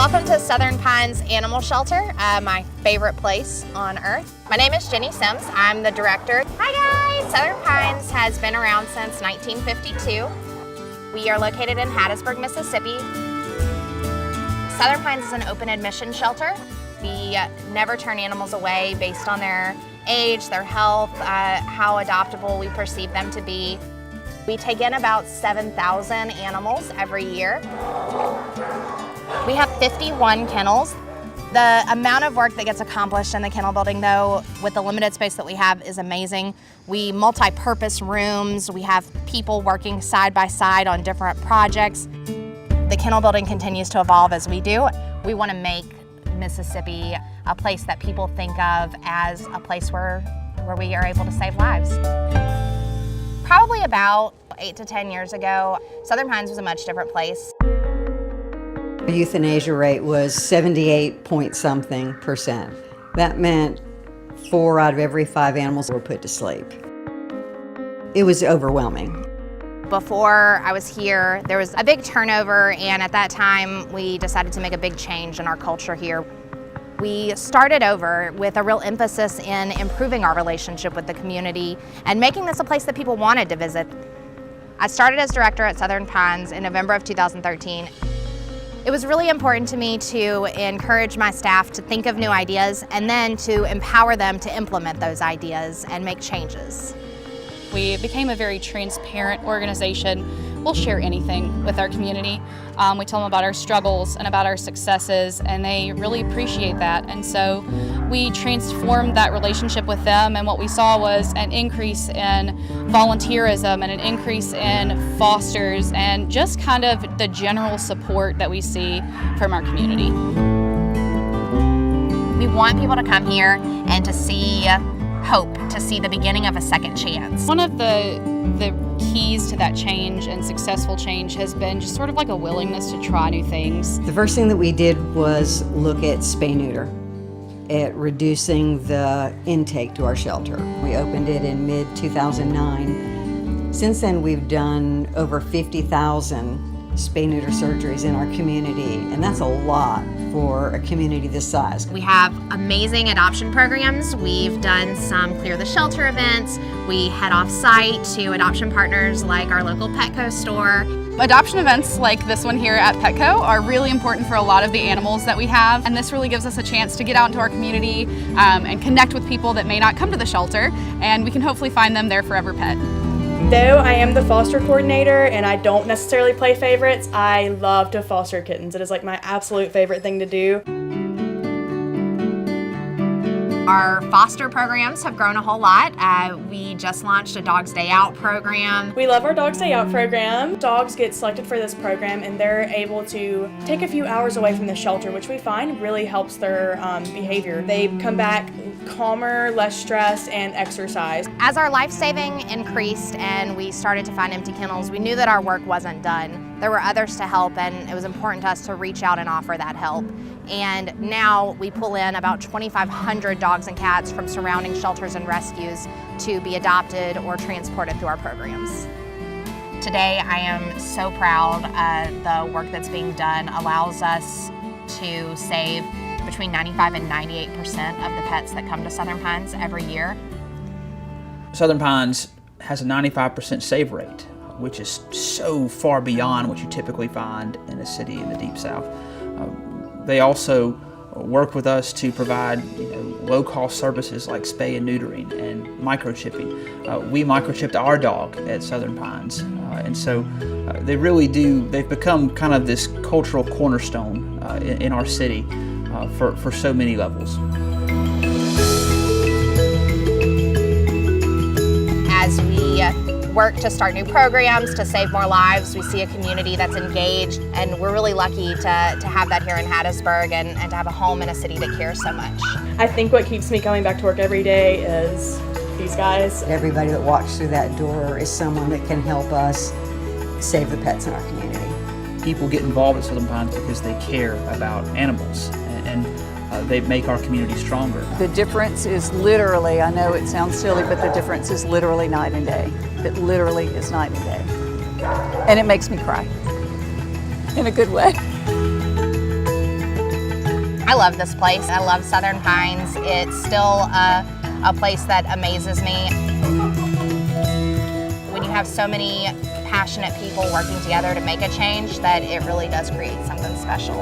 Welcome to Southern Pines Animal Shelter, my favorite place on earth. My name is Jenny Sims. I'm the director. Hi guys! Southern Pines has been around since 1952. We are located in Hattiesburg, Mississippi. Southern Pines is an open admission shelter. We never turn animals away based on their age, their health, how adoptable we perceive them to be. We take in about 7,000 animals every year. We have 51 kennels. The amount of work that gets accomplished in the kennel building, though, with the limited space that we have, is amazing. We multi-purpose rooms. We have people working side by side on different projects. The kennel building continues to evolve as we do. We want to make Mississippi a place that people think of as a place where we are able to save lives. Probably about 8 to 10 years ago, Southern Pines was a much different place. The euthanasia rate was 78-point-something%. That meant 4 out of every 5 animals were put to sleep. It was overwhelming. Before I was here, there was a big turnover, and at that time, we decided to make a big change in our culture here. We started over with a real emphasis in improving our relationship with the community and making this a place that people wanted to visit. I started as director at Southern Pines in November of 2013. It was really important to me to encourage my staff to think of new ideas and then to empower them to implement those ideas and make changes. We became a very transparent organization. We'll share anything with our community. We tell them about our struggles and about our successes, and they really appreciate that. And so we transformed that relationship with them, and what we saw was an increase in volunteerism and an increase in fosters and just kind of the general support that we see from our community. We want people to come here and to see hope, to see the beginning of a second chance. One of the keys to that change and successful change has been just sort of like a willingness to try new things. The first thing that we did was look at spay-neuter, at reducing the intake to our shelter. We opened it in mid-2009. Since then, we've done over 50,000 spay-neuter surgeries in our community, and that's a lot for a community this size. We have amazing adoption programs. We've done some Clear the Shelter events. We head off-site to adoption partners like our local Petco store. Adoption events like this one here at Petco are really important for a lot of the animals that we have, and this really gives us a chance to get out into our community and connect with people that may not come to the shelter, and we can hopefully find them their forever pet. Though I am the foster coordinator and I don't necessarily play favorites, I love to foster kittens. It is like my absolute favorite thing to do. Our foster programs have grown a whole lot. We just launched a Dog's Day Out program. We love our Dog's Day Out program. Dogs get selected for this program and they're able to take a few hours away from the shelter, which we find really helps their behavior. They come back calmer, less stressed, and exercise. As our life saving increased and we started to find empty kennels, we knew that our work wasn't done. There were others to help, and it was important to us to reach out and offer that help. And now we pull in about 2,500 dogs and cats from surrounding shelters and rescues to be adopted or transported through our programs. Today, I am so proud. The work that's being done allows us to save between 95 and 98% of the pets that come to Southern Pines every year. Southern Pines has a 95% save rate, which is so far beyond what you typically find in a city in the Deep South. They also work with us to provide low-cost services like spay and neutering and microchipping. We microchipped our dog at Southern Pines, and so they really do, they've become kind of this cultural cornerstone in our city for so many levels. As we work to start new programs to save more lives, we see a community that's engaged, and we're really lucky to have that here in Hattiesburg and to have a home in a city that cares so much. I think what keeps me coming back to work every day is these guys. Everybody that walks through that door is someone that can help us save the pets in our community. People get involved at Southern Pines because they care about animals, and they make our community stronger. The difference is literally, I know it sounds silly, but the difference is literally night and day. It literally is night and day. And it makes me cry in a good way. I love this place. I love Southern Pines. It's still a place that amazes me. When you have so many passionate people working together to make a change, that it really does create something special.